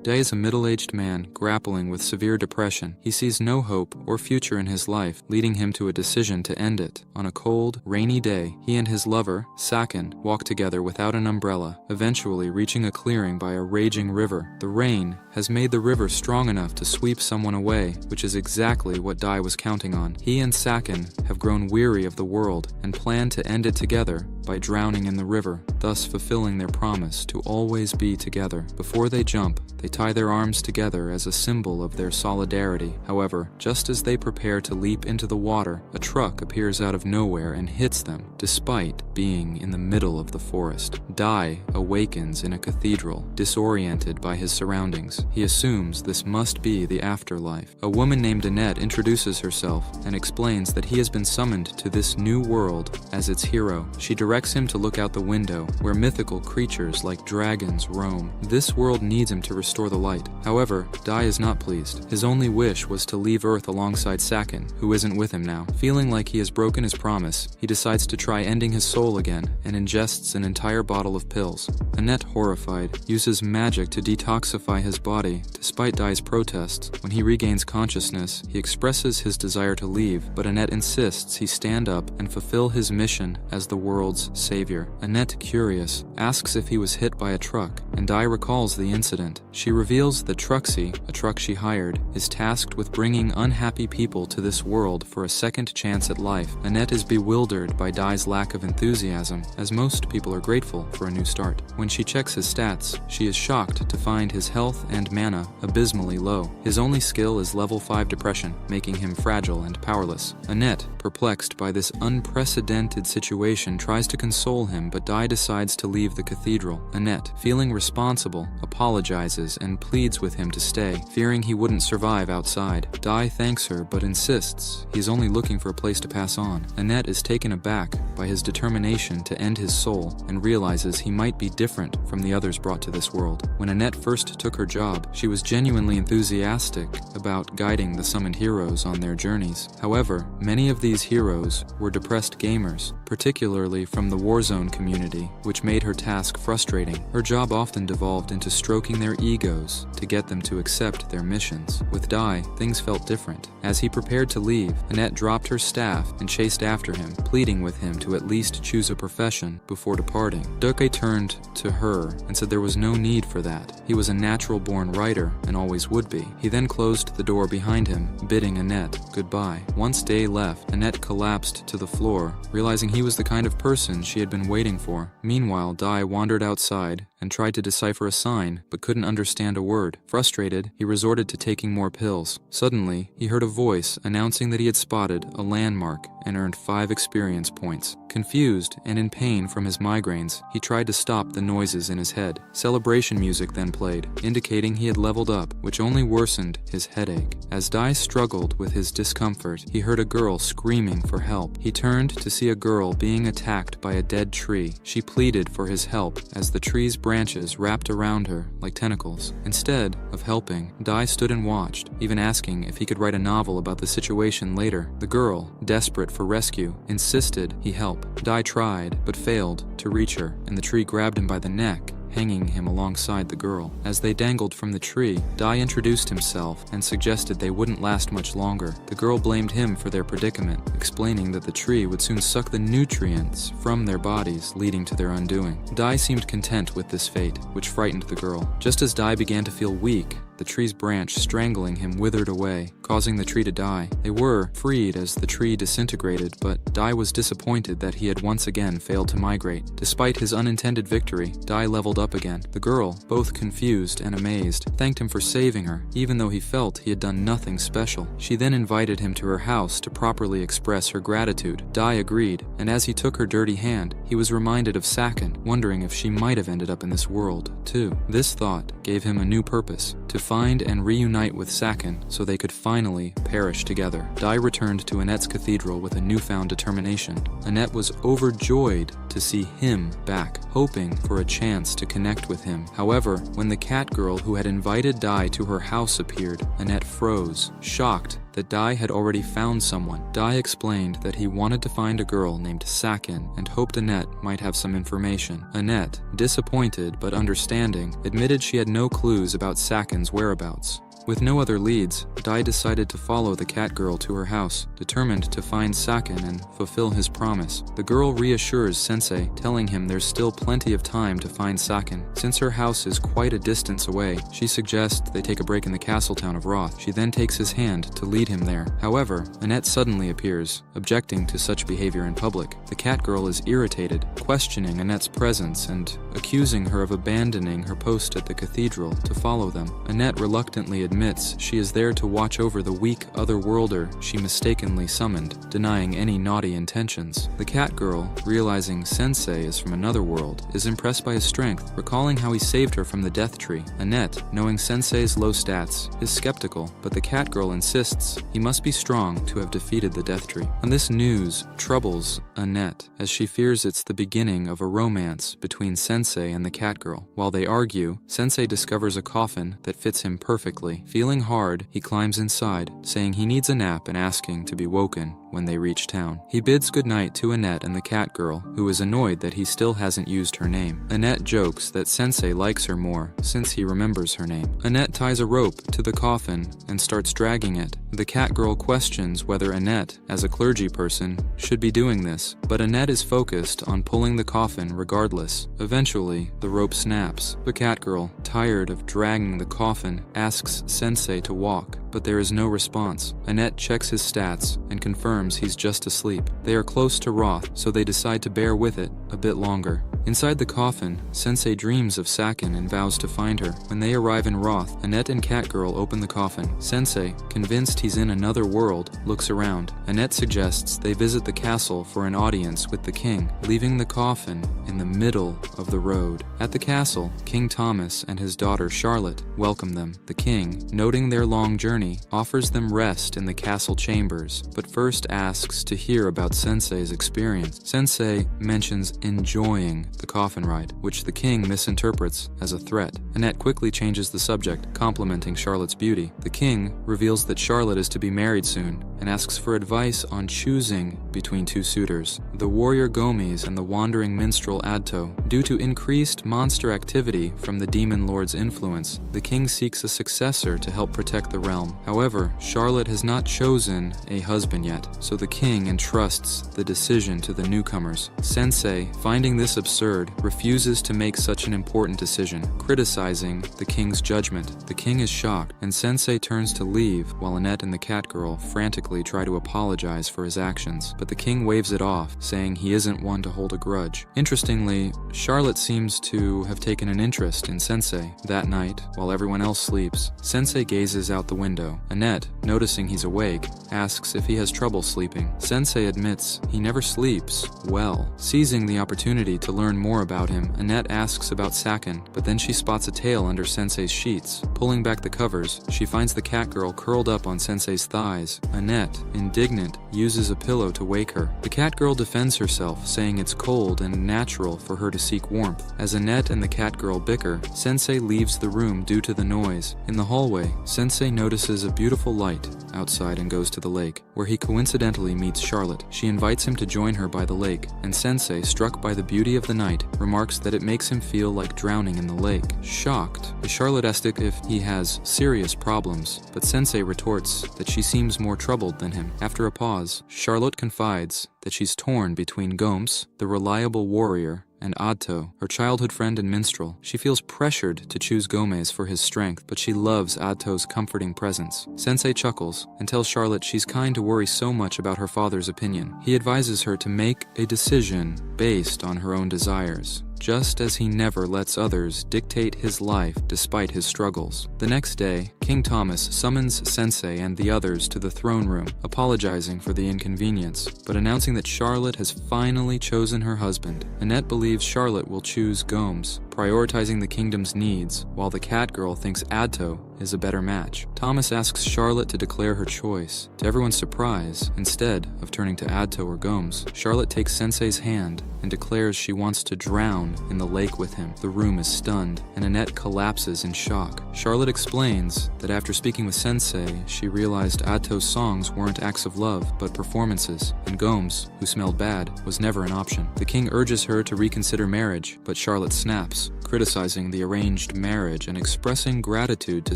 Day is a middle-aged man grappling with severe depression. He sees no hope or future in his life, leading him to a decision to end it. On a cold, rainy day, he and his lover, Sakin, walk together without an umbrella, eventually reaching a clearing by a raging river. The rain has made the river strong enough to sweep someone away, which is exactly what Dai was counting on. He and Sakin have grown weary of the world and plan to end it together by drowning in the river, thus fulfilling their promise to always be together. Before they jump, they tie their arms together as a symbol of their solidarity. However, just as they prepare to leap into the water, a truck appears out of nowhere and hits them, despite being in the middle of the forest. Dai awakens in a cathedral, disoriented by his surroundings. He assumes this must be the afterlife. A woman named Annette introduces herself and explains that he has been summoned to this new world as its hero. She directs him to look out the window, where mythical creatures like dragons roam. This world needs him to restore the light. However, Dai is not pleased. His only wish was to leave Earth alongside Sakin, who isn't with him now. Feeling like he has broken his promise, he decides to try ending his soul again and ingests an entire bottle of pills. Annette, horrified, uses magic to detoxify his body. Despite Dai's protests, when he regains consciousness, he expresses his desire to leave, but Annette insists he stand up and fulfill his mission as the world's savior. Annette, curious, asks if he was hit by a truck, and Dai recalls the incident. She reveals that Truxie, a truck she hired, is tasked with bringing unhappy people to this world for a second chance at life. Annette is bewildered by Dai's lack of enthusiasm, as most people are grateful for a new start. When she checks his stats, she is shocked to find his health and mana abysmally low. His only skill is level 5 depression, making him fragile and powerless. Annette, perplexed by this unprecedented situation, tries to console him, but Dai decides to leave the cathedral. Annette, feeling responsible, apologizes and pleads with him to stay, fearing he wouldn't survive outside. Dai thanks her but insists he's only looking for a place to pass on. Annette is taken aback by his determination to end his soul and realizes he might be different from the others brought to this world. When Annette first took her job, she was genuinely enthusiastic about guiding the summoned heroes on their journeys. However, many of these heroes were depressed gamers, particularly from the Warzone community, which made her task frustrating. Her job often devolved into stroking their egos to get them to accept their missions. With Dai, things felt different. As he prepared to leave, Annette dropped her staff and chased after him, pleading with him to at least choose a profession before departing. Duke turned to her and said there was no need for that. He was a natural-born writer and always would be. He then closed the door behind him, bidding Annette goodbye. Once Day left, Annette collapsed to the floor, realizing he was the kind of person she had been waiting for. Meanwhile, Dai wandered outside and tried to decipher a sign, but couldn't understand a word. Frustrated, he resorted to taking more pills. Suddenly, he heard a voice announcing that he had spotted a landmark and earned 5 experience points. Confused and in pain from his migraines, he tried to stop the noises in his head. Celebration music then played, indicating he had leveled up, which only worsened his headache. As Dai struggled with his discomfort, he heard a girl screaming for help. He turned to see a girl being attacked by a dead tree. She pleaded for his help as the tree's branches wrapped around her like tentacles. Instead of helping, Dai stood and watched, even asking if he could write a novel about the situation later. The girl, desperate for rescue, insisted he help. Dai tried, but failed to reach her, and the tree grabbed him by the neck, hanging him alongside the girl. As they dangled from the tree, Dai introduced himself and suggested they wouldn't last much longer. The girl blamed him for their predicament, explaining that the tree would soon suck the nutrients from their bodies, leading to their undoing. Dai seemed content with this fate, which frightened the girl. Just as Dai began to feel weak, the tree's branch strangling him withered away, causing the tree to die. They were freed as the tree disintegrated, but Dai was disappointed that he had once again failed to migrate. Despite his unintended victory, Dai leveled up again. The girl, both confused and amazed, thanked him for saving her, even though he felt he had done nothing special. She then invited him to her house to properly express her gratitude. Dai agreed, and as he took her dirty hand, he was reminded of Sakin, wondering if she might have ended up in this world, too. This thought gave him a new purpose, to find and reunite with Sakin so they could finally perish together. Dai returned to Annette's cathedral with a newfound determination. Annette was overjoyed to see him back hoping for a chance to connect with him. However, when the cat girl who had invited Dai to her house appeared, Annette froze, shocked that Dai had already found someone. Dai explained that he wanted to find a girl named Sakin and hoped Annette might have some information. Annette, disappointed but understanding, admitted she had no clues about Sakin's whereabouts. With no other leads, Dai decided to follow the cat girl to her house, determined to find Sakin and fulfill his promise. The girl reassures Sensei, telling him there's still plenty of time to find Sakin. Since her house is quite a distance away, she suggests they take a break in the castle town of Roth. She then takes his hand to lead him there. However, Annette suddenly appears, objecting to such behavior in public. The cat girl is irritated, questioning Annette's presence and accusing her of abandoning her post at the cathedral to follow them. Annette reluctantly admits she is there to watch over the weak otherworlder she mistakenly summoned, denying any naughty intentions. The cat girl, realizing Sensei is from another world, is impressed by his strength, recalling how he saved her from the death tree. Annette, knowing Sensei's low stats, is skeptical, but the cat girl insists he must be strong to have defeated the death tree. And this news troubles Annette, as she fears it's the beginning of a romance between Sensei and the cat girl. While they argue, Sensei discovers a coffin that fits him perfectly. Feeling hard, he climbs inside, saying he needs a nap and asking to be woken when they reach town. He bids goodnight to Annette and the cat girl, who is annoyed that he still hasn't used her name. Annette jokes that Sensei likes her more since he remembers her name. Annette ties a rope to the coffin and starts dragging it. The cat girl questions whether Annette, as a clergy person, should be doing this, but Annette is focused on pulling the coffin regardless. Eventually, the rope snaps. The cat girl, tired of dragging the coffin, asks Sensei to walk, but there is no response. Annette checks his stats and confirms he's just asleep. They are close to Roth, so they decide to bear with it a bit longer. Inside the coffin, Sensei dreams of Sakin and vows to find her. When they arrive in Roth, Annette and Catgirl open the coffin. Sensei, convinced he's in another world, looks around. Annette suggests they visit the castle for an audience with the king, leaving the coffin in the middle of the road. At the castle, King Thomas and his daughter Charlotte welcome them. The king, noting their long journey, offers them rest in the castle chambers, but first asks to hear about Sensei's experience. Sensei mentions enjoying the coffin ride, which the king misinterprets as a threat. Annette quickly changes the subject, complimenting Charlotte's beauty. The king reveals that Charlotte is to be married soon and asks for advice on choosing between two suitors, the warrior Gomes and the wandering minstrel Adto. Due to increased monster activity from the demon lord's influence, the king seeks a successor to help protect the realm. However, Charlotte has not chosen a husband yet, so the king entrusts the decision to the newcomers. Sensei, finding this absurd, refuses to make such an important decision, criticizing the king's judgment. The king is shocked, and Sensei turns to leave while Annette and the cat girl frantically try to apologize for his actions, but the king waves it off, saying he isn't one to hold a grudge. Interestingly, Charlotte seems to have taken an interest in Sensei. That night, while everyone else sleeps, Sensei gazes out the window. Annette, noticing he's awake, asks if he has trouble sleeping. Sensei admits he never sleeps well. Seizing the opportunity to learn more about him, Annette asks about Sakin, but then she spots a tail under Sensei's sheets. Pulling back the covers, she finds the cat girl curled up on Sensei's thighs. Annette, indignant, uses a pillow to wake her. The cat girl defends herself, saying it's cold and natural for her to seek warmth. As Annette and the cat girl bicker, Sensei leaves the room due to the noise. In the hallway, Sensei notices a beautiful light outside and goes to the lake, where he coincidentally meets Charlotte. She invites him to join her by the lake, and Sensei, struck by the beauty of the night, remarks that it makes him feel like drowning in the lake. Shocked, Charlotte asks if he has serious problems, but Sensei retorts that she seems more troubled than him. After a pause, Charlotte confides that she's torn between Gomes, the reliable warrior, and Adto, her childhood friend and minstrel. She feels pressured to choose Gomes for his strength, but she loves Adto's comforting presence. Sensei chuckles and tells Charlotte she's kind to worry so much about her father's opinion. He advises her to make a decision based on her own desires, just as he never lets others dictate his life despite his struggles. The next day, King Thomas summons Sensei and the others to the throne room, apologizing for the inconvenience, but announcing that Charlotte has finally chosen her husband. Annette believes Charlotte will choose Gomes, prioritizing the kingdom's needs, while the cat girl thinks Adto is a better match. Thomas asks Charlotte to declare her choice. To everyone's surprise, instead of turning to Adto or Gomes, Charlotte takes Sensei's hand and declares she wants to drown in the lake with him. The room is stunned, and Annette collapses in shock. Charlotte explains that after speaking with Sensei, she realized Adto's songs weren't acts of love, but performances, and Gomes, who smelled bad, was never an option. The king urges her to reconsider marriage, but Charlotte snaps, criticizing the arranged marriage and expressing gratitude to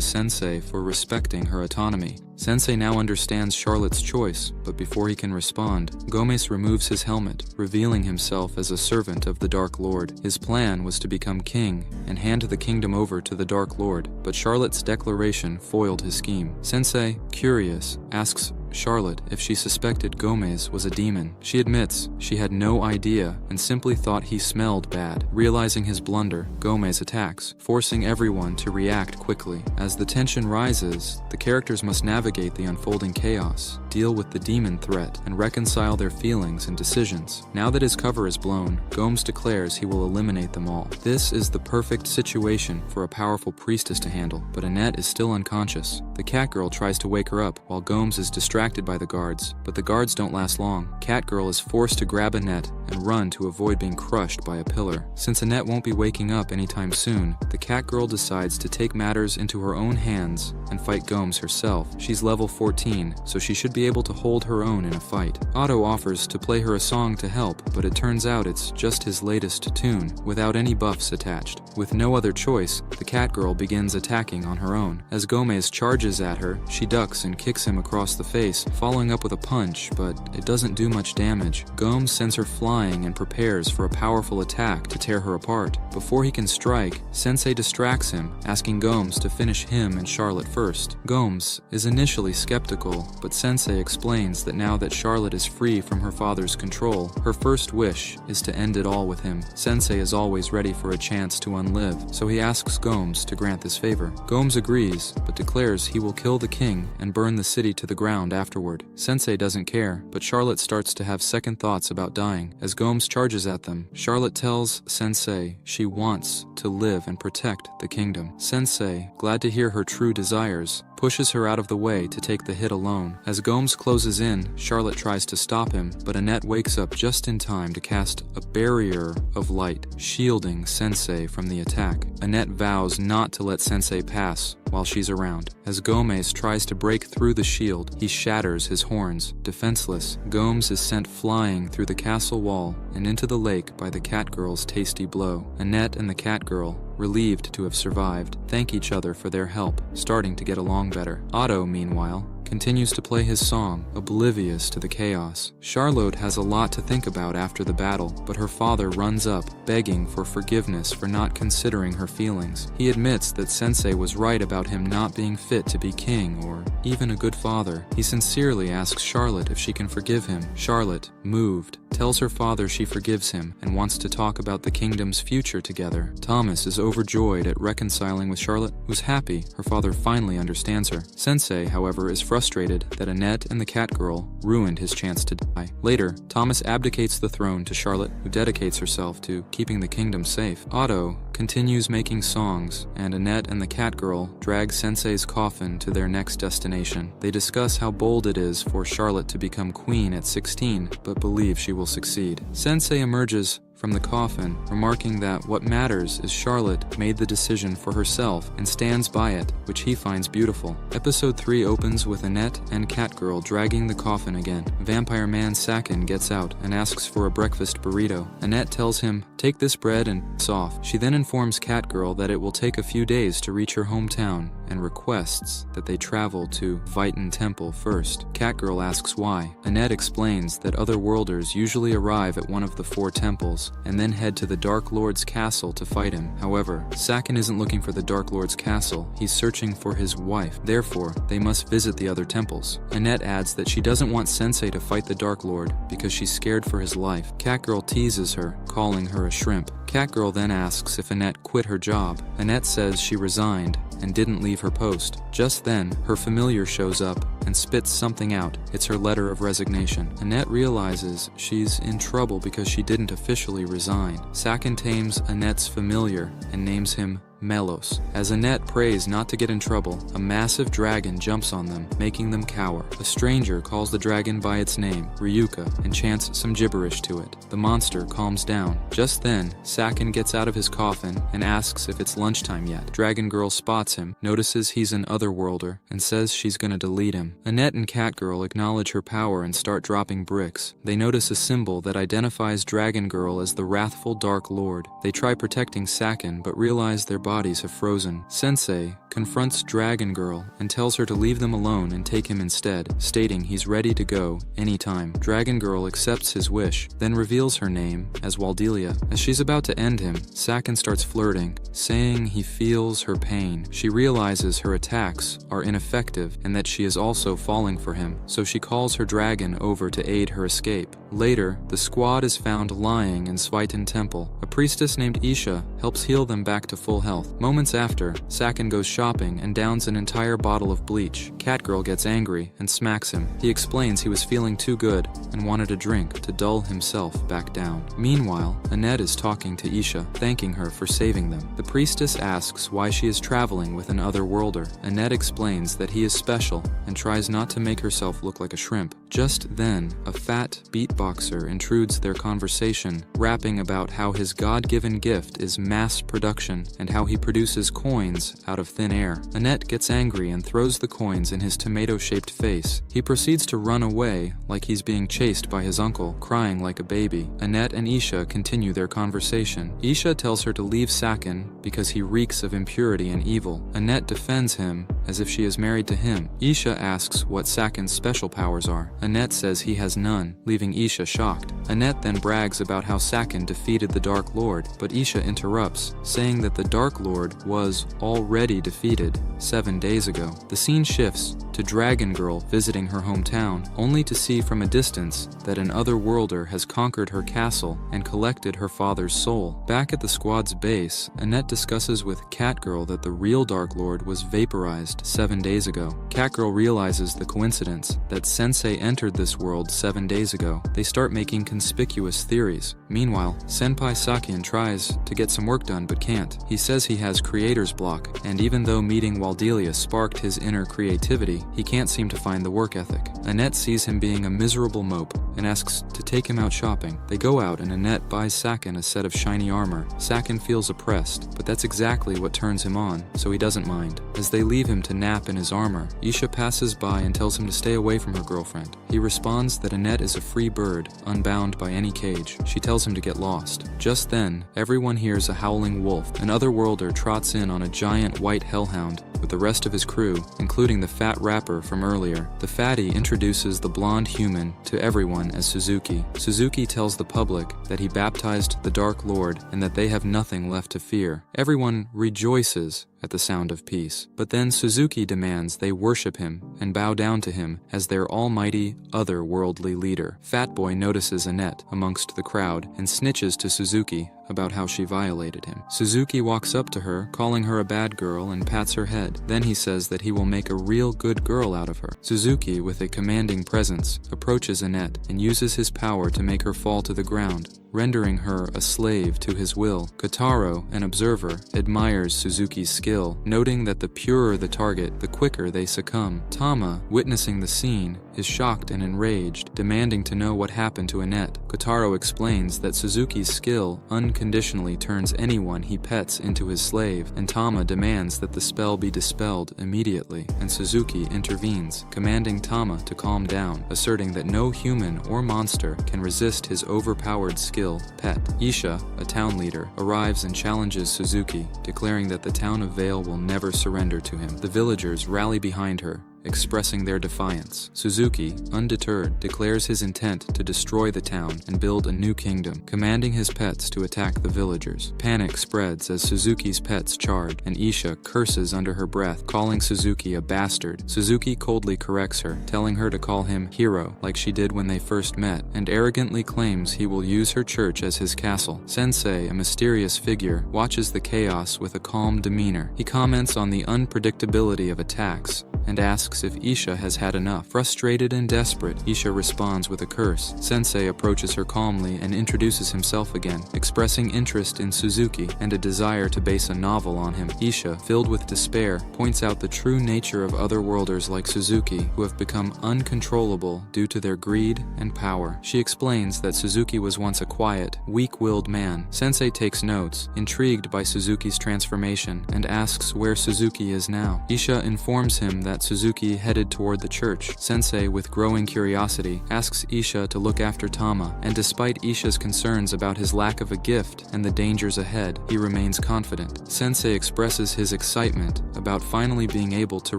Sensei for respecting her autonomy. Sensei now understands Charlotte's choice, but before he can respond, Gomes removes his helmet, revealing himself as a servant of the Dark Lord. His plan was to become king and hand the kingdom over to the Dark Lord, but Charlotte's declaration foiled his scheme. Sensei, curious, asks Charlotte if she suspected Gomes was a demon. She admits she had no idea and simply thought he smelled bad. Realizing his blunder, Gomes attacks, forcing everyone to react quickly. As the tension rises, the characters must navigate the unfolding chaos, deal with the demon threat, and reconcile their feelings and decisions. Now that his cover is blown, Gomes declares he will eliminate them all. This is the perfect situation for a powerful priestess to handle, but Annette is still unconscious. The Catgirl tries to wake her up while Gomes is distracted by the guards, but the guards don't last long. Catgirl is forced to grab Annette and run to avoid being crushed by a pillar. Since Annette won't be waking up anytime soon, the Catgirl decides to take matters into her own hands and fight Gomes herself. She's level 14, so she should be able to hold her own in a fight. Otto offers to play her a song to help, but it turns out it's just his latest tune, without any buffs attached. With no other choice, the Catgirl begins attacking on her own. As Gomes charges at her, she ducks and kicks him across the face, following up with a punch, but it doesn't do much damage. Gomes sends her flying and prepares for a powerful attack to tear her apart. Before he can strike, Sensei distracts him, asking Gomes to finish him and Charlotte first. Gomes is initially skeptical, but Sensei explains that now that Charlotte is free from her father's control, her first wish is to end it all with him. Sensei is always ready for a chance to unlive, so he asks Gomes to grant this favor. Gomes agrees, but declares he will kill the king and burn the city to the ground afterward. Sensei doesn't care, but Charlotte starts to have second thoughts about dying. As Gomes charges at them, Charlotte tells Sensei she wants to live and protect the kingdom. Sensei, glad to hear her true desires, pushes her out of the way to take the hit alone. As Gomes closes in, Charlotte tries to stop him, but Annette wakes up just in time to cast a barrier of light, shielding Sensei from the attack. Annette vows not to let Sensei pass while she's around. As Gomes tries to break through the shield, he shatters his horns. Defenseless, Gomes is sent flying through the castle wall and into the lake by the Catgirl's tasty blow. Annette and the Catgirl, relieved to have survived, thank each other for their help, starting to get along better. Otto, meanwhile, continues to play his song, oblivious to the chaos. Charlotte has a lot to think about after the battle, but her father runs up, begging for forgiveness for not considering her feelings. He admits that Sensei was right about him not being fit to be king or even a good father. He sincerely asks Charlotte if she can forgive him. Charlotte, moved, tells her father she forgives him and wants to talk about the kingdom's future together. Thomas is overjoyed at reconciling with Charlotte, who's happy her father finally understands her. Sensei, however, is frustrated that Annette and the Catgirl ruined his chance to die. Later, Thomas abdicates the throne to Charlotte, who dedicates herself to keeping the kingdom safe. Otto continues making songs, and Annette and the Catgirl drag Sensei's coffin to their next destination. They discuss how bold it is for Charlotte to become queen at 16, but believe she will succeed. Sensei emerges from the coffin, remarking that what matters is Charlotte made the decision for herself and stands by it, which he finds beautiful. Episode 3 opens with Annette and Catgirl dragging the coffin again. Vampire man Sakin gets out and asks for a breakfast burrito. Annette tells him, "Take this bread and it's off." She then informs Catgirl that it will take a few days to reach her hometown and requests that they travel to Viton Temple first. Catgirl asks why. Annette explains that other worlders usually arrive at one of the 4 temples and then head to the Dark Lord's castle to fight him. However, Sakin isn't looking for the Dark Lord's castle, he's searching for his wife. Therefore, they must visit the other temples. Annette adds that she doesn't want Sensei to fight the Dark Lord because she's scared for his life. Catgirl teases her, calling her a shrimp. Catgirl then asks if Annette quit her job. Annette says she resigned and didn't leave her post. Just then, her familiar shows up and spits something out. It's her letter of resignation. Annette realizes she's in trouble because she didn't officially resign. Sakin tames Annette's familiar and names him Melos. As Annette prays not to get in trouble, a massive dragon jumps on them, making them cower. A stranger calls the dragon by its name, Ryuka, and chants some gibberish to it. The monster calms down. Just then, Sakin gets out of his coffin and asks if it's lunchtime yet. Dragon Girl spots him, notices he's an otherworlder, and says she's gonna delete him. Annette and Catgirl acknowledge her power and start dropping bricks. They notice a symbol that identifies Dragon Girl as the wrathful Dark Lord. They try protecting Sakin, but realize their bodies have frozen. Sensei confronts Dragon Girl and tells her to leave them alone and take him instead, stating he's ready to go anytime. Dragon Girl accepts his wish, then reveals her name as Waldelia. As she's about to end him, Sakin starts flirting, saying he feels her pain. She realizes her attacks are ineffective and that she is also falling for him, so she calls her dragon over to aid her escape. Later, the squad is found lying in Sveitin Temple. A priestess named Isha helps heal them back to full health. Moments after, Sakin goes shopping and downs an entire bottle of bleach. Catgirl gets angry and smacks him. He explains he was feeling too good and wanted a drink to dull himself back down. Meanwhile, Annette is talking to Isha, thanking her for saving them. The priestess asks why she is traveling with an otherworlder. Annette explains that he is special and tries not to make herself look like a shrimp. Just then, a fat beatboxer intrudes their conversation, rapping about how his God-given gift is mass production and how he produces coins out of thin air. Annette gets angry and throws the coins in his tomato-shaped face. He proceeds to run away like he's being chased by his uncle, crying like a baby. Annette and Isha continue their conversation. Isha tells her to leave Sakin because he reeks of impurity and evil. Annette defends him as if she is married to him. Isha asks what Sakin's special powers are. Annette says he has none, leaving Isha shocked. Annette then brags about how Sakin defeated the Dark Lord, but Isha interrupts, saying that the Dark Lord was already defeated 7 days ago. The scene shifts to Dragon Girl visiting her hometown, only to see from a distance that an otherworlder has conquered her castle and collected her father's soul. Back at the squad's base, Annette discusses with Catgirl that the real Dark Lord was vaporized 7 days ago. Catgirl realizes the coincidence that Sensei entered this world 7 days ago. They start making conspicuous theories. Meanwhile, Senpai Sakin tries to get some work done but can't. He says he has creator's block, and even though meeting Waldelia sparked his inner creativity, he can't seem to find the work ethic. Annette sees him being a miserable mope and asks to take him out shopping. They go out and Annette buys Sakin a set of shiny armor. Sakin feels oppressed, but that's exactly what turns him on, so he doesn't mind. As they leave him to nap in his armor, Isha passes by and tells him to stay away from her girlfriend. He responds that Annette is a free bird, unbound by any cage. She tells him to get lost. Just then, everyone hears a howling wolf. An otherworlder trots in on a giant white hellhound with the rest of his crew, including the fat rapper from earlier. The fatty introduces the blonde human to everyone as Suzuki. Suzuki tells the public that he baptized the Dark Lord and that they have nothing left to fear. Everyone rejoices at the sound of peace. But then Suzuki demands they worship him and bow down to him as their almighty, otherworldly leader. Fatboy notices Annette amongst the crowd and snitches to Suzuki about how she violated him. Suzuki walks up to her, calling her a bad girl, and pats her head. Then he says that he will make a real good girl out of her. Suzuki, with a commanding presence, approaches Annette and uses his power to make her fall to the ground, rendering her a slave to his will. Kotaro, an observer, admires Suzuki's skill, noting that the purer the target, the quicker they succumb. Tama, witnessing the scene, is shocked and enraged, demanding to know what happened to Annette. Kotaro explains that Suzuki's skill unconditionally turns anyone he pets into his slave, and Tama demands that the spell be dispelled immediately, and Suzuki intervenes, commanding Tama to calm down, asserting that no human or monster can resist his overpowered skill, Pet. Isha, a town leader, arrives and challenges Suzuki, declaring that the town of Vale will never surrender to him. The villagers rally behind her, expressing their defiance. Suzuki, undeterred, declares his intent to destroy the town and build a new kingdom, commanding his pets to attack the villagers. Panic spreads as Suzuki's pets charge, and Isha curses under her breath, calling Suzuki a bastard. Suzuki coldly corrects her, telling her to call him hero like she did when they first met, and arrogantly claims he will use her church as his castle. Sensei, a mysterious figure, watches the chaos with a calm demeanor. He comments on the unpredictability of attacks and asks if Isha has had enough. Frustrated and desperate, Isha responds with a curse. Sensei approaches her calmly and introduces himself again, expressing interest in Suzuki and a desire to base a novel on him. Isha, filled with despair, points out the true nature of otherworlders like Suzuki, who have become uncontrollable due to their greed and power. She explains that Suzuki was once a quiet, weak-willed man. Sensei takes notes, intrigued by Suzuki's transformation, and asks where Suzuki is now. Isha informs him that Suzuki headed toward the church. Sensei, with growing curiosity, asks Isha to look after Tama, and despite Isha's concerns about his lack of a gift and the dangers ahead, he remains confident. Sensei expresses his excitement about finally being able to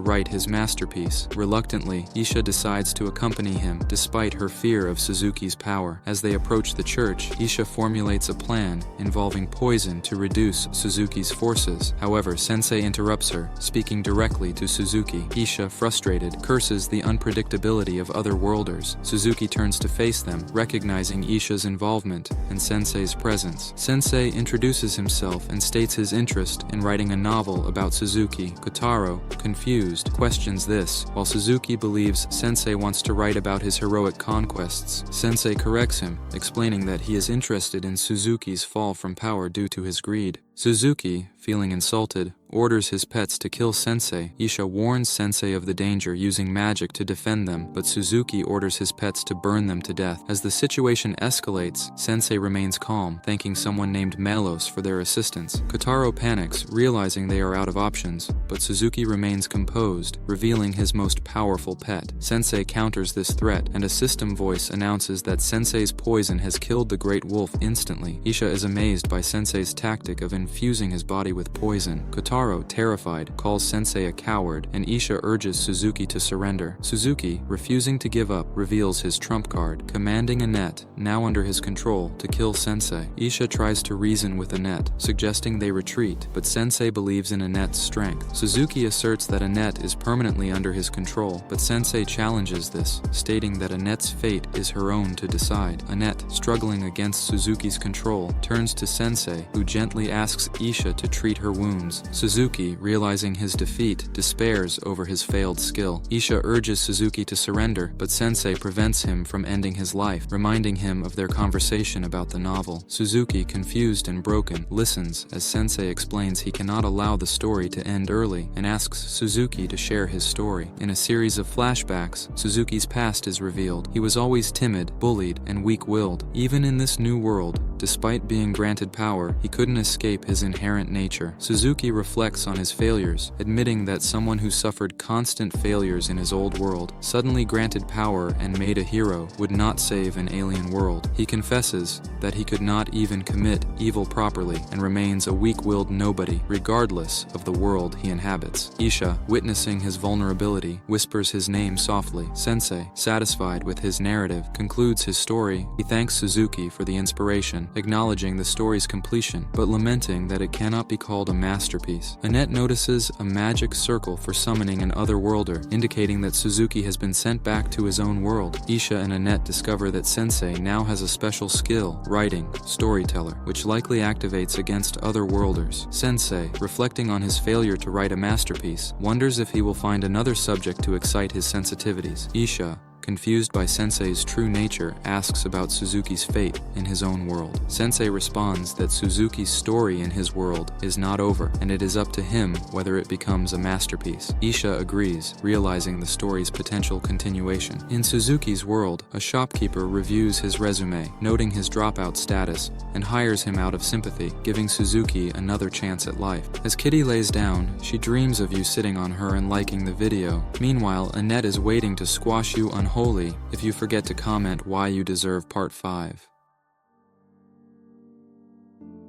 write his masterpiece. Reluctantly, Isha decides to accompany him, despite her fear of Suzuki's power. As they approach the church, Isha formulates a plan involving poison to reduce Suzuki's forces. However, Sensei interrupts her, speaking directly to Suzuki. Isha, frustrated, curses the unpredictability of otherworlders. Suzuki turns to face them, recognizing Isha's involvement and Sensei's presence. Sensei introduces himself and states his interest in writing a novel about Suzuki. Kotaro, confused, questions this, while Suzuki believes Sensei wants to write about his heroic conquests. Sensei corrects him, explaining that he is interested in Suzuki's fall from power due to his greed. Suzuki, feeling insulted, orders his pets to kill Sensei. Isha warns Sensei of the danger using magic to defend them, but Suzuki orders his pets to burn them to death. As the situation escalates, Sensei remains calm, thanking someone named Melos for their assistance. Kotaro panics, realizing they are out of options, but Suzuki remains composed, revealing his most powerful pet. Sensei counters this threat, and a system voice announces that Sensei's poison has killed the great wolf instantly. Isha is amazed by Sensei's tactic of infusing his body with poison. Kotaro, terrified, calls Sensei a coward, and Isha urges Suzuki to surrender. Suzuki, refusing to give up, reveals his trump card, commanding Annette, now under his control, to kill Sensei. Isha tries to reason with Annette, suggesting they retreat, but Sensei believes in Annette's strength. Suzuki asserts that Annette is permanently under his control, but Sensei challenges this, stating that Annette's fate is her own to decide. Annette, struggling against Suzuki's control, turns to Sensei, who gently asks Isha to treat her wounds. Suzuki, realizing his defeat, despairs over his failed skill. Isha urges Suzuki to surrender, but Sensei prevents him from ending his life, reminding him of their conversation about the novel. Suzuki, confused and broken, listens as Sensei explains he cannot allow the story to end early, and asks Suzuki to share his story. In a series of flashbacks, Suzuki's past is revealed. He was always timid, bullied, and weak-willed. Even in this new world, despite being granted power, he couldn't escape his inherent nature. Suzuki reflects on his failures, admitting that someone who suffered constant failures in his old world, suddenly granted power and made a hero, would not save an alien world. He confesses that he could not even commit evil properly and remains a weak-willed nobody, regardless of the world he inhabits. Isha, witnessing his vulnerability, whispers his name softly. Sensei, satisfied with his narrative, concludes his story. He thanks Suzuki for the inspiration, acknowledging the story's completion, but lamenting that it cannot be called a masterpiece. Annette notices a magic circle for summoning an otherworlder, indicating that Suzuki has been sent back to his own world. Isha and Annette discover that Sensei now has a special skill, writing, storyteller, which likely activates against otherworlders. Sensei, reflecting on his failure to write a masterpiece, wonders if he will find another subject to excite his sensitivities. Isha, confused by Sensei's true nature, asks about Suzuki's fate in his own world. Sensei responds that Suzuki's story in his world is not over, and it is up to him whether it becomes a masterpiece. Isha agrees, realizing the story's potential continuation. In Suzuki's world, a shopkeeper reviews his resume, noting his dropout status, and hires him out of sympathy, giving Suzuki another chance at life. As Kitty lays down, she dreams of you sitting on her and liking the video. Meanwhile, Annette is waiting to squash you unholy if you forget to comment why you deserve Part 5.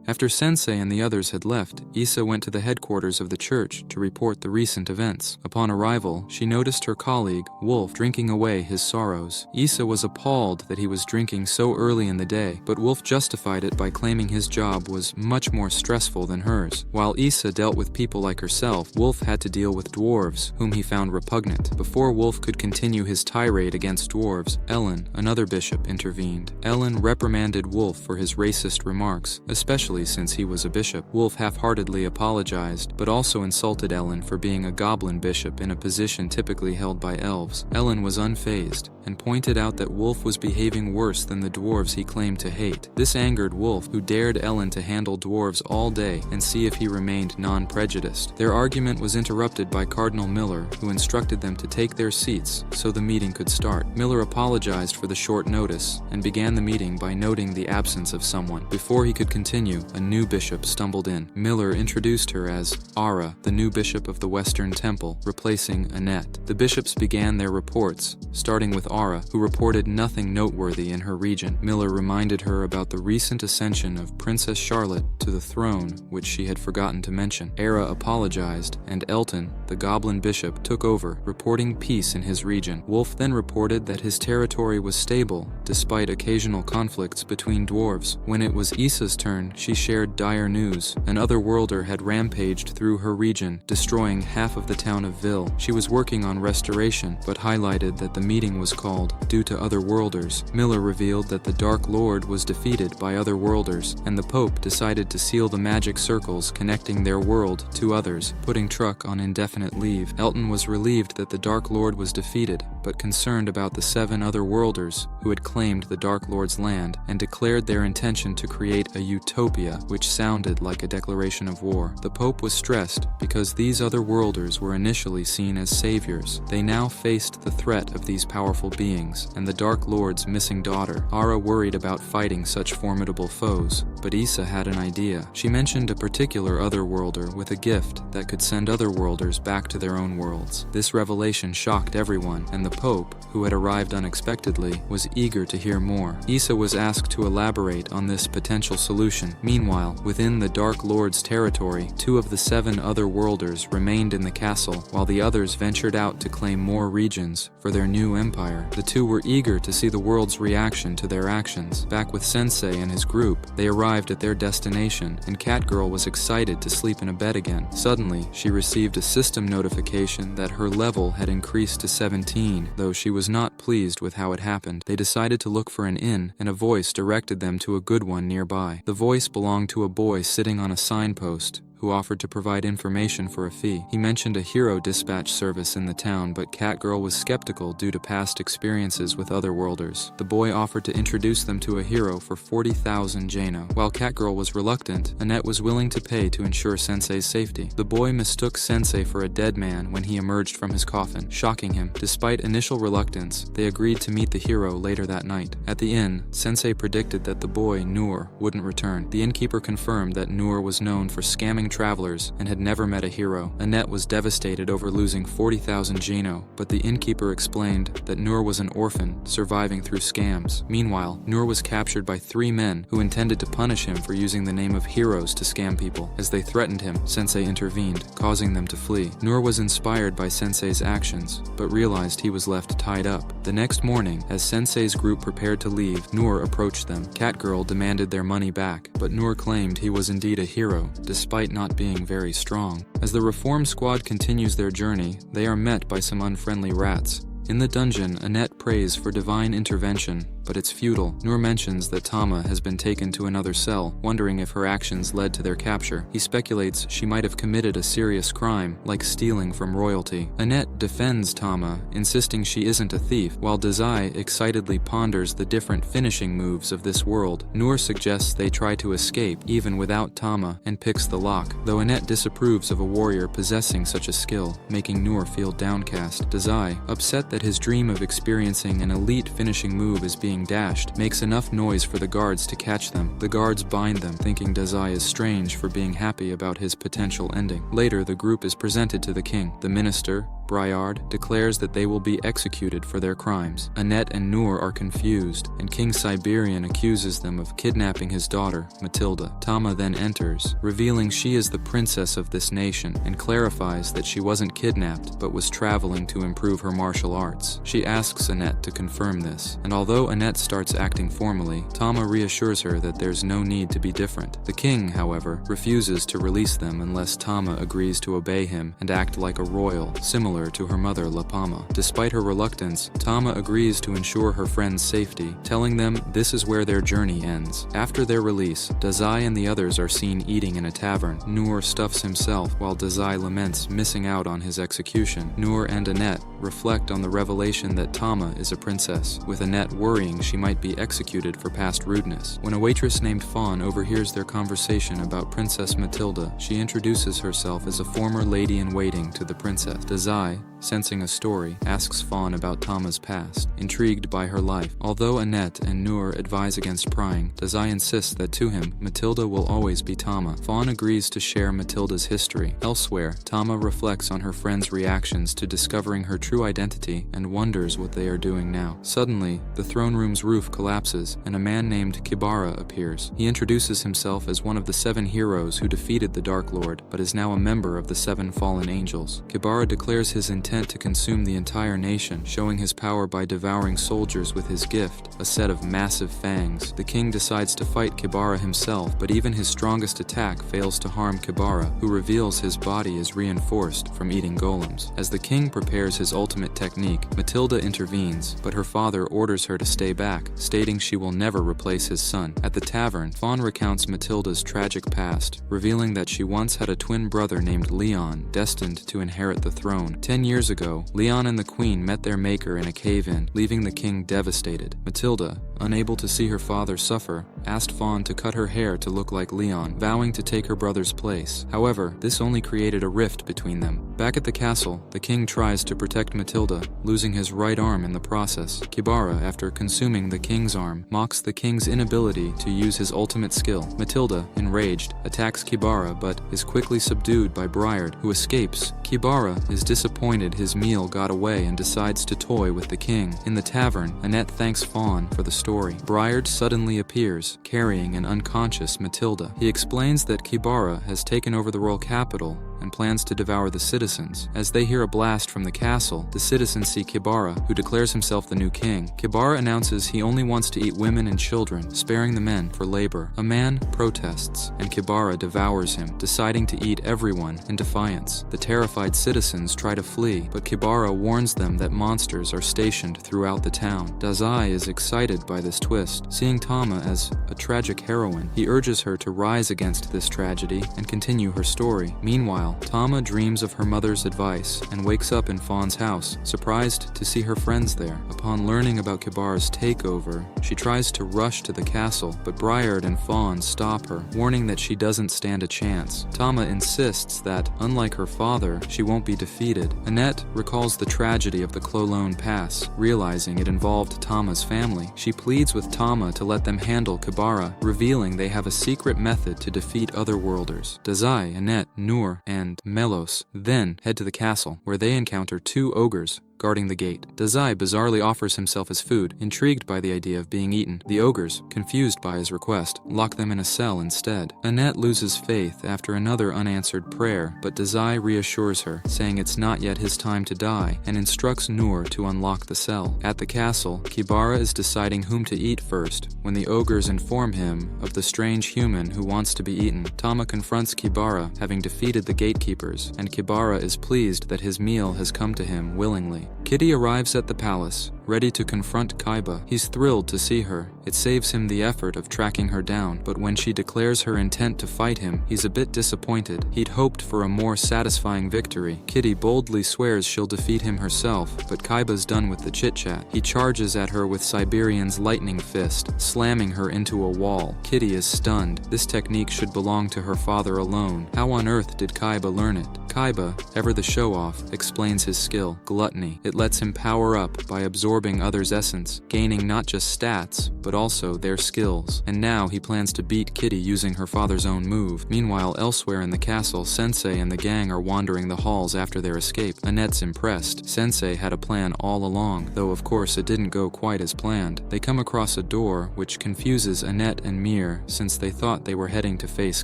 After Sensei and the others had left, Issa went to the headquarters of the church to report the recent events. Upon arrival, she noticed her colleague, Wolf, drinking away his sorrows. Issa was appalled that he was drinking so early in the day, but Wolf justified it by claiming his job was much more stressful than hers. While Issa dealt with people like herself, Wolf had to deal with dwarves, whom he found repugnant. Before Wolf could continue his tirade against dwarves, Ellen, another bishop, intervened. Ellen reprimanded Wolf for his racist remarks, especially since he was a bishop. Wolf half-heartedly apologized, but also insulted Ellen for being a goblin bishop in a position typically held by elves. Ellen was unfazed and pointed out that Wolf was behaving worse than the dwarves he claimed to hate. This angered Wolf, who dared Ellen to handle dwarves all day and see if he remained non-prejudiced. Their argument was interrupted by Cardinal Miller, who instructed them to take their seats so the meeting could start. Miller apologized for the short notice and began the meeting by noting the absence of someone. Before he could continue, a new bishop stumbled in. Miller introduced her as Ara, the new bishop of the Western Temple, replacing Annette. The bishops began their reports, starting with Ara, who reported nothing noteworthy in her region. Miller reminded her about the recent ascension of Princess Charlotte to the throne, which she had forgotten to mention. Ara apologized, and Elton, the goblin bishop, took over, reporting peace in his region. Wolf then reported that his territory was stable, despite occasional conflicts between dwarves. When it was Issa's turn, she shared dire news. An otherworlder had rampaged through her region, destroying half of the town of Ville. She was working on restoration, but highlighted that the meeting was called due to otherworlders. Miller revealed that the Dark Lord was defeated by otherworlders, and the Pope decided to seal the magic circles connecting their world to others, putting Truck on indefinite leave. Elton was relieved that the Dark Lord was defeated, but concerned about the 7 otherworlders who had claimed the Dark Lord's land and declared their intention to create a utopia, which sounded like a declaration of war. The Pope was stressed because these otherworlders were initially seen as saviors. They now faced the threat of these powerful beings and the Dark Lord's missing daughter. Ara worried about fighting such formidable foes, but Issa had an idea. She mentioned a particular otherworlder with a gift that could send otherworlders back to their own worlds. This revelation shocked everyone, and the Pope, who had arrived unexpectedly, was eager to hear more. Issa was asked to elaborate on this potential solution. Meanwhile, within the Dark Lord's territory, 2 of the 7 otherworlders remained in the castle, while the others ventured out to claim more regions for their new empire. The 2 were eager to see the world's reaction to their actions. Back with Sensei and his group, they arrived at their destination, and Catgirl was excited to sleep in a bed again. Suddenly, she received a system notification that her level had increased to 17. Though she was not pleased with how it happened, they decided to look for an inn, and a voice directed them to a good one nearby. The voice belonged to a boy sitting on a signpost, who offered to provide information for a fee. He mentioned a hero dispatch service in the town, but Catgirl was skeptical due to past experiences with otherworlders. The boy offered to introduce them to a hero for 40,000 Jano. While Catgirl was reluctant, Annette was willing to pay to ensure Sensei's safety. The boy mistook Sensei for a dead man when he emerged from his coffin, shocking him. Despite initial reluctance, they agreed to meet the hero later that night. At the inn, Sensei predicted that the boy, Noor, wouldn't return. The innkeeper confirmed that Noor was known for scamming travelers and had never met a hero. Annette was devastated over losing 40,000 Jano, but the innkeeper explained that Noor was an orphan, surviving through scams. Meanwhile, Noor was captured by 3 men who intended to punish him for using the name of heroes to scam people. As they threatened him, Sensei intervened, causing them to flee. Noor was inspired by Sensei's actions, but realized he was left tied up. The next morning, as Sensei's group prepared to leave, Noor approached them. Catgirl demanded their money back, but Noor claimed he was indeed a hero, despite not being very strong. As the Reform Squad continues their journey, they are met by some unfriendly rats. In the dungeon, Annette prays for divine intervention, but it's futile. Noor mentions that Tama has been taken to another cell, wondering if her actions led to their capture. He speculates she might have committed a serious crime, like stealing from royalty. Annette defends Tama, insisting she isn't a thief, while Dazai excitedly ponders the different finishing moves of this world. Noor suggests they try to escape, even without Tama, and picks the lock, though Annette disapproves of a warrior possessing such a skill, making Noor feel downcast. Dazai, upset that his dream of experiencing an elite finishing move is being dashed, makes enough noise for the guards to catch them. The guards bind them, thinking Dazai is strange for being happy about his potential ending. Later, the group is presented to the king. The minister, Briard, declares that they will be executed for their crimes. Annette and Noor are confused, and King Siberian accuses them of kidnapping his daughter, Matilda. Tama then enters, revealing she is the princess of this nation, and clarifies that she wasn't kidnapped but was traveling to improve her martial arts. She asks Annette to confirm this, and although Annette starts acting formally, Tama reassures her that there's no need to be different. The king, however, refuses to release them unless Tama agrees to obey him and act like a royal, similar to her mother Lapama. Despite her reluctance, Tama agrees to ensure her friends' safety, telling them this is where their journey ends. After their release, Dazai and the others are seen eating in a tavern. Noor stuffs himself while Dazai laments missing out on his execution. Noor and Annette reflect on the revelation that Tama is a princess, with Annette worrying she might be executed for past rudeness. When a waitress named Fawn overhears their conversation about Princess Matilda, she introduces herself as a former lady-in-waiting to the princess. Dazai, sensing a story, asks Fawn about Tama's past, intrigued by her life. Although Annette and Noor advise against prying, Dazai insists that to him, Matilda will always be Tama. Fawn agrees to share Matilda's history. Elsewhere, Tama reflects on her friend's reactions to discovering her true identity and wonders what they are doing now. Suddenly, the throne room's roof collapses, and a man named Kibara appears. He introduces himself as one of the 7 heroes who defeated the Dark Lord, but is now a member of the 7 fallen angels. Kibara declares his intent to consume the entire nation, showing his power by devouring soldiers with his gift, a set of massive fangs. The king decides to fight Kibara himself, but even his strongest attack fails to harm Kibara, who reveals his body is reinforced from eating golems. As the king prepares his ultimate technique, Matilda intervenes, but her father orders her to stay back, stating she will never replace his son. At the tavern, Fawn recounts Matilda's tragic past, revealing that she once had a twin brother named Leon, destined to inherit the throne. 10 years ago, Leon and the queen met their maker in a cave-in, leaving the king devastated. Matilda, unable to see her father suffer, asked Fawn to cut her hair to look like Leon, vowing to take her brother's place. However, this only created a rift between them. Back at the castle, the king tries to protect Matilda, losing his right arm in the process. Kibara, after consuming the king's arm, mocks the king's inability to use his ultimate skill. Matilda, enraged, attacks Kibara but is quickly subdued by Briard, who escapes. Kibara is disappointed his meal got away and decides to toy with the king. In the tavern, Annette thanks Fawn for the story. Briard suddenly appears, carrying an unconscious Matilda. He explains that Kibara has taken over the royal capital and plans to devour the citizens. As they hear a blast from the castle, the citizens see Kibara, who declares himself the new king. Kibara announces he only wants to eat women and children, sparing the men for labor. A man protests, and Kibara devours him, deciding to eat everyone in defiance. The terrified citizens try to flee, but Kibara warns them that monsters are stationed throughout the town. Dazai is excited by this twist, seeing Tama as a tragic heroine. He urges her to rise against this tragedy and continue her story. Meanwhile, Tama dreams of her mother's advice and wakes up in Fawn's house, surprised to see her friends there. Upon learning about Kibara's takeover, she tries to rush to the castle, but Briard and Fawn stop her, warning that she doesn't stand a chance. Tama insists that, unlike her father, she won't be defeated. Annette recalls the tragedy of the Clolone Pass, realizing it involved Tama's family. She pleads with Tama to let them handle Kibara, revealing they have a secret method to defeat otherworlders. Dazai, Annette, Noor, and Melos then head to the castle, where they encounter 2 ogres guarding the gate. Dazai bizarrely offers himself as food, intrigued by the idea of being eaten. The ogres, confused by his request, lock them in a cell instead. Annette loses faith after another unanswered prayer, but Dazai reassures her, saying it's not yet his time to die, and instructs Noor to unlock the cell. At the castle, Kibara is deciding whom to eat first, when the ogres inform him of the strange human who wants to be eaten. Tama confronts Kibara, having defeated the gatekeepers, and Kibara is pleased that his meal has come to him willingly. Kitty arrives at the palace, ready to confront Kaiba. He's thrilled to see her. It saves him the effort of tracking her down, but when she declares her intent to fight him, he's a bit disappointed. He'd hoped for a more satisfying victory. Kitty boldly swears she'll defeat him herself, but Kaiba's done with the chit-chat. He charges at her with Siberian's lightning fist, slamming her into a wall. Kitty is stunned. This technique should belong to her father alone. How on earth did Kaiba learn it? Kaiba, ever the show-off, explains his skill, gluttony. It lets him power up by absorbing others' essence, gaining not just stats, but also their skills. And now he plans to beat Kitty using her father's own move. Meanwhile, elsewhere in the castle, Sensei and the gang are wandering the halls after their escape. Annette's impressed. Sensei had a plan all along, though of course it didn't go quite as planned. They come across a door, which confuses Annette and Mir since they thought they were heading to face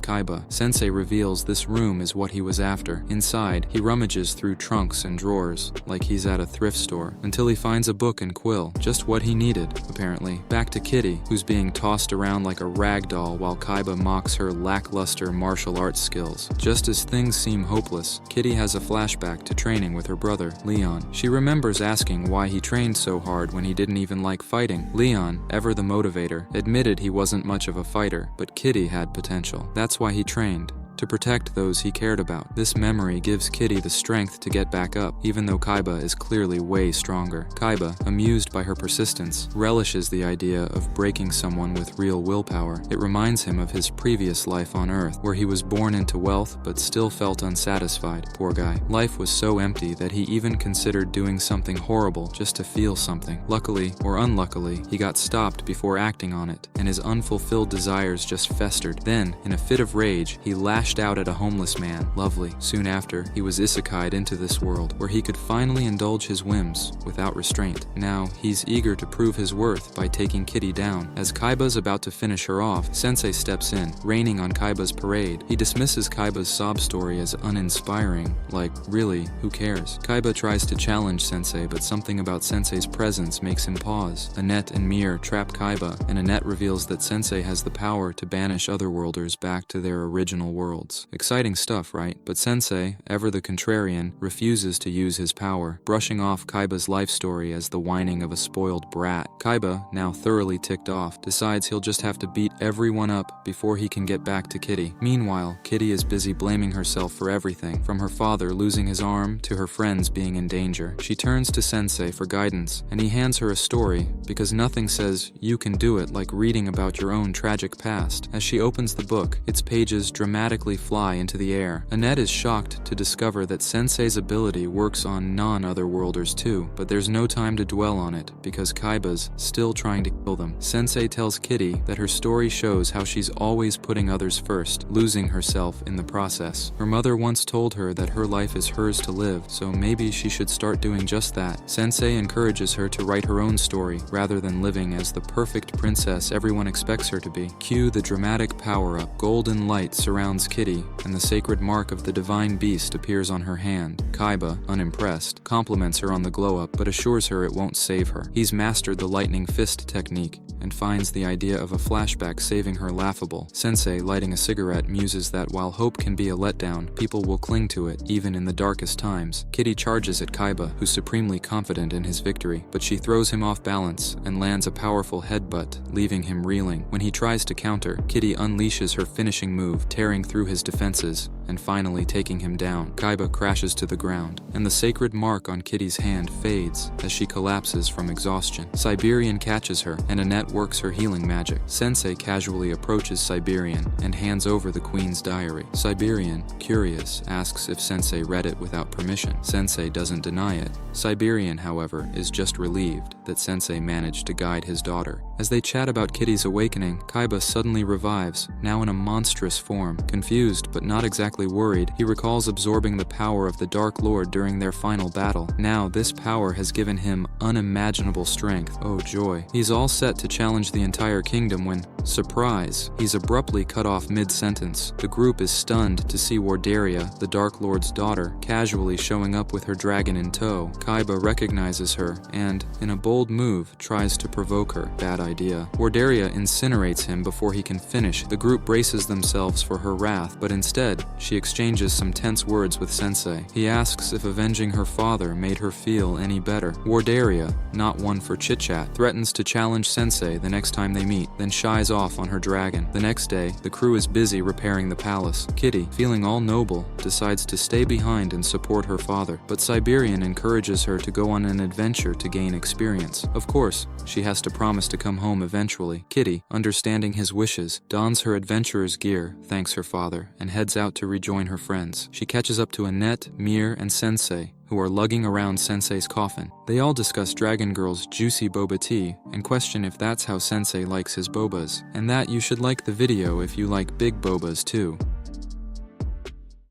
Kaiba. Sensei reveals this room is what he was after. Inside, he rummages through trunks and drawers, like he's at a thrift store, until he finds a book and quill. Just what he needed, apparently. Back to Kitty, who's being tossed around like a rag doll while Kaiba mocks her lackluster martial arts skills. Just as things seem hopeless, Kitty has a flashback to training with her brother, Leon. She remembers asking why he trained so hard when he didn't even like fighting. Leon, ever the motivator, admitted he wasn't much of a fighter, but Kitty had potential. That's why he trained. To protect those he cared about. This memory gives Kitty the strength to get back up, even though Kaiba is clearly way stronger. Kaiba, amused by her persistence, relishes the idea of breaking someone with real willpower. It reminds him of his previous life on Earth, where he was born into wealth but still felt unsatisfied. Poor guy. Life was so empty that he even considered doing something horrible just to feel something. Luckily, or unluckily, he got stopped before acting on it, and his unfulfilled desires just festered. Then, in a fit of rage, he lashed out at a homeless man. Lovely. Soon after, he was isekai'd into this world, where he could finally indulge his whims without restraint. Now, he's eager to prove his worth by taking Kitty down. As Kaiba's about to finish her off, Sensei steps in, raining on Kaiba's parade. He dismisses Kaiba's sob story as uninspiring, like, really, who cares? Kaiba tries to challenge Sensei, but something about Sensei's presence makes him pause. Annette and Mir trap Kaiba, and Annette reveals that Sensei has the power to banish otherworlders back to their original world. Exciting stuff, right? But Sensei, ever the contrarian, refuses to use his power, brushing off Kaiba's life story as the whining of a spoiled brat. Kaiba, now thoroughly ticked off, decides he'll just have to beat everyone up before he can get back to Kitty. Meanwhile, Kitty is busy blaming herself for everything, from her father losing his arm to her friends being in danger. She turns to Sensei for guidance, and he hands her a story, because nothing says you can do it like reading about your own tragic past. As she opens the book, its pages dramatically fly into the air. Annette is shocked to discover that Sensei's ability works on non-otherworlders too, but there's no time to dwell on it because Kaiba's still trying to kill them. Sensei tells Kitty that her story shows how she's always putting others first, losing herself in the process. Her mother once told her that her life is hers to live, so maybe she should start doing just that. Sensei encourages her to write her own story, rather than living as the perfect princess everyone expects her to be. Cue the dramatic power-up. Golden light surrounds Kitty, and the sacred mark of the divine beast appears on her hand. Kaiba, unimpressed, compliments her on the glow-up but assures her it won't save her. He's mastered the lightning fist technique and finds the idea of a flashback saving her laughable. Sensei, lighting a cigarette, muses that while hope can be a letdown, people will cling to it, even in the darkest times. Kitty charges at Kaiba, who's supremely confident in his victory, but she throws him off balance and lands a powerful headbutt, leaving him reeling. When he tries to counter, Kitty unleashes her finishing move, tearing through his defenses and finally taking him down. Kaiba crashes to the ground, and the sacred mark on Kitty's hand fades as she collapses from exhaustion. Siberian catches her, and Annette works her healing magic. Sensei casually approaches Siberian and hands over the Queen's diary. Siberian, curious, asks if Sensei read it without permission. Sensei doesn't deny it. Siberian, however, is just relieved that Sensei managed to guide his daughter. As they chat about Kitty's awakening, Kaiba suddenly revives, now in a monstrous form. Confused, but not exactly worried, he recalls absorbing the power of the Dark Lord during their final battle. Now, this power has given him unimaginable strength. Oh joy. He's all set to challenge the entire kingdom when, surprise, he's abruptly cut off mid-sentence. The group is stunned to see Wardaria, the Dark Lord's daughter, casually showing up with her dragon in tow. Kaiba recognizes her and, in a bold move, tries to provoke her. Bad idea. Wardaria incinerates him before he can finish. The group braces themselves for her wrath, but instead, she exchanges some tense words with Sensei. He asks if avenging her father made her feel any better. Wardaria, not one for chit-chat, threatens to challenge Sensei the next time they meet, then shies off on her dragon. The next day, the crew is busy repairing the palace. Kitty, feeling all noble, decides to stay behind and support her father, but Siberian encourages her to go on an adventure to gain experience. Of course, she has to promise to come home eventually. Kitty, understanding his wishes, dons her adventurer's gear, thanks her father, and heads out to rejoin her friends. She catches up to Annette, Mir, and Sensei, who are lugging around Sensei's coffin. They all discuss Dragon Girl's juicy boba tea and question if that's how Sensei likes his bobas, and that you should like the video if you like big bobas too.